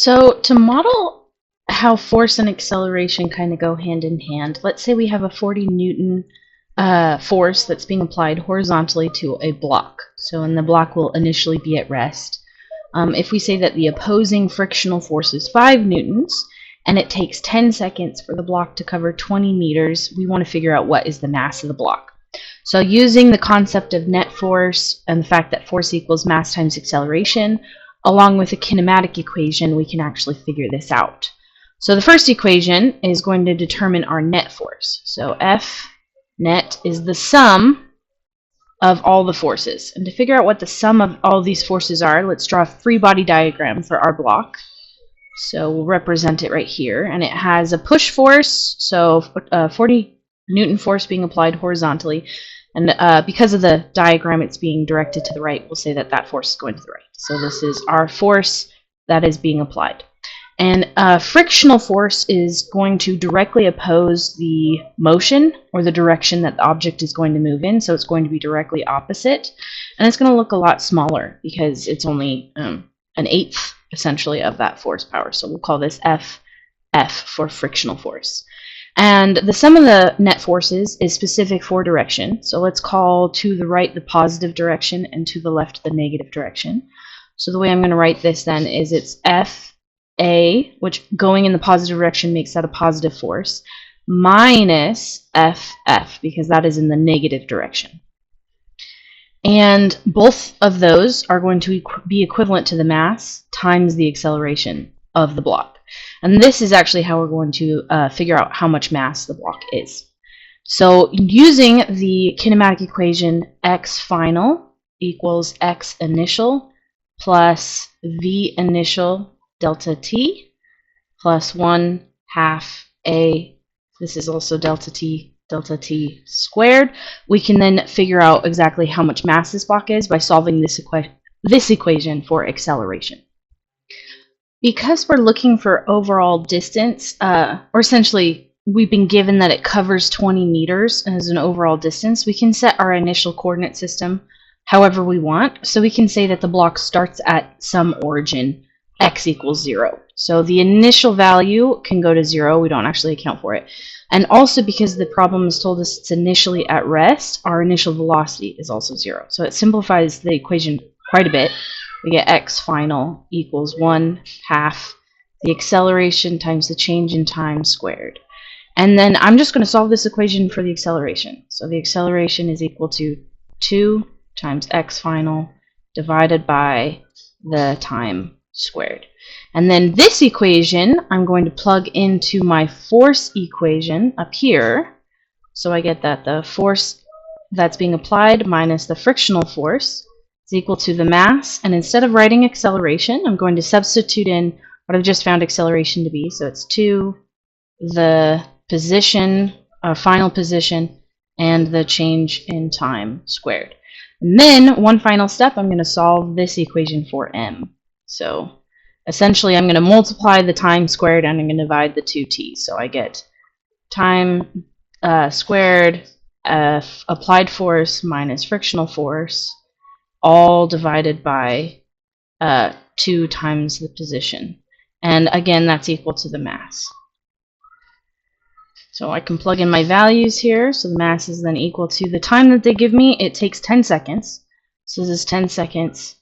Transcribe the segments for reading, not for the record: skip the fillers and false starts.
So to model how force and acceleration kind of go hand in hand, let's say we have a 40 Newton force that's being applied horizontally to a block. So and the block will initially be at rest. If we say that the opposing frictional force is 5 newtons, and it takes 10 seconds for the block to cover 20 meters, we want to figure out what is the mass of the block. So using the concept of net force and the fact that force equals mass times acceleration, along with a kinematic equation, we can actually figure this out. So the first equation is going to determine our net force. So F net is the sum of all the forces. And to figure out what the sum of all these forces are, let's draw a free body diagram for our block. So we'll represent it right here. And it has a push force, so 40 Newton force being applied horizontally. And because of the diagram, it's being directed to the right, we'll say that that force is going to the right. So this is our force that is being applied. And frictional force is going to directly oppose the motion or the direction that the object is going to move in. So it's going to be directly opposite. And it's going to look a lot smaller because it's only an eighth, essentially, of that force power. So we'll call this F for frictional force. And the sum of the net forces is specific for direction. So let's call to the right the positive direction and to the left the negative direction. So the way I'm going to write this then is it's FA, which going in the positive direction makes that a positive force, minus FF, because that is in the negative direction. And both of those are going to be equivalent to the mass times the acceleration of the block. And this is actually how we're going to figure out how much mass the block is. So using the kinematic equation, x final equals x initial plus v initial delta t plus 1/2 a, this is also delta t squared. We can then figure out exactly how much mass this block is by solving this equation for acceleration. Because we're looking for overall distance, or essentially we've been given that it covers 20 meters as an overall distance, we can set our initial coordinate system however we want. So we can say that the block starts at some origin, x equals 0. So the initial value can go to 0. We don't actually account for it. And also because the problem has told us it's initially at rest, our initial velocity is also 0. So it simplifies the equation quite a bit. We get x final equals 1/2 the acceleration times the change in time squared. And then I'm just going to solve this equation for the acceleration. So the acceleration is equal to 2 times x final divided by the time squared. And then this equation I'm going to plug into my force equation up here. So I get that the force that's being applied minus the frictional force is equal to the mass, and instead of writing acceleration, I'm going to substitute in what I've just found acceleration to be. So it's 2, the position, final position, and the change in time squared. And then one final step, I'm going to solve this equation for m. So essentially I'm going to multiply the time squared and I'm going to divide the 2t. So I get time squared applied force minus frictional force, all divided by 2 times the position. And again, that's equal to the mass. So I can plug in my values here. So the mass is then equal to the time that they give me. It takes 10 seconds. So this is 10 seconds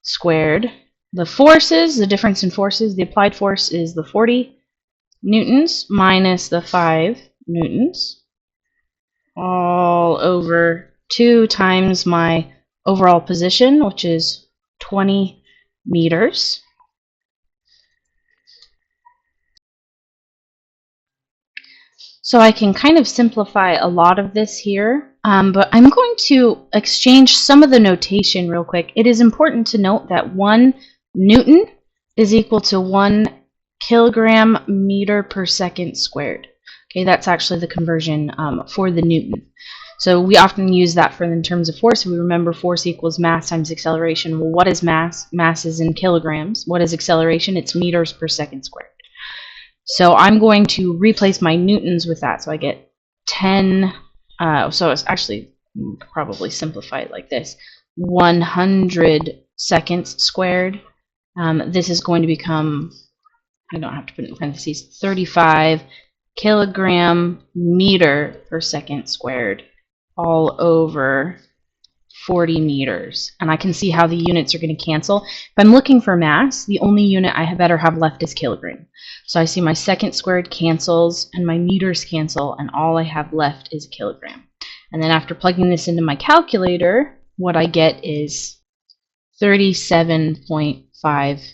squared. The forces, the difference in forces, the applied force is the 40 newtons minus the 5 newtons, all over 2 times my overall position, which is 20 meters. So I can kind of simplify a lot of this here, but I'm going to exchange some of the notation real quick. It is important to note that 1 Newton is equal to 1 kilogram meter per second squared. Okay, that's actually the conversion for the Newton. So we often use that for in terms of force. We remember force equals mass times acceleration. Well, what is mass? Mass is in kilograms. What is acceleration? It's meters per second squared. So I'm going to replace my newtons with that. So I get 10, so it's actually probably simplify it like this, 100 seconds squared This is going to become, I don't have to put it in parentheses, 35 kilogram meter per second squared all over 40 meters. And I can see how the units are going to cancel. If I'm looking for mass, the only unit I better have left is kilogram. So I see my second squared cancels and my meters cancel, and all I have left is kilogram. And then after plugging this into my calculator, what I get is 37.5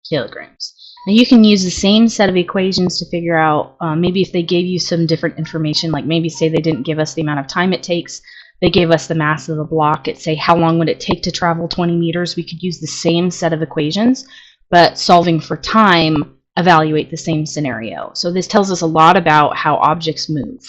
kilograms. Now you can use the same set of equations to figure out maybe if they gave you some different information, like maybe say they didn't give us the amount of time it takes, they gave us the mass of the block, it say how long would it take to travel 20 meters, we could use the same set of equations, but solving for time, evaluate the same scenario. So this tells us a lot about how objects move.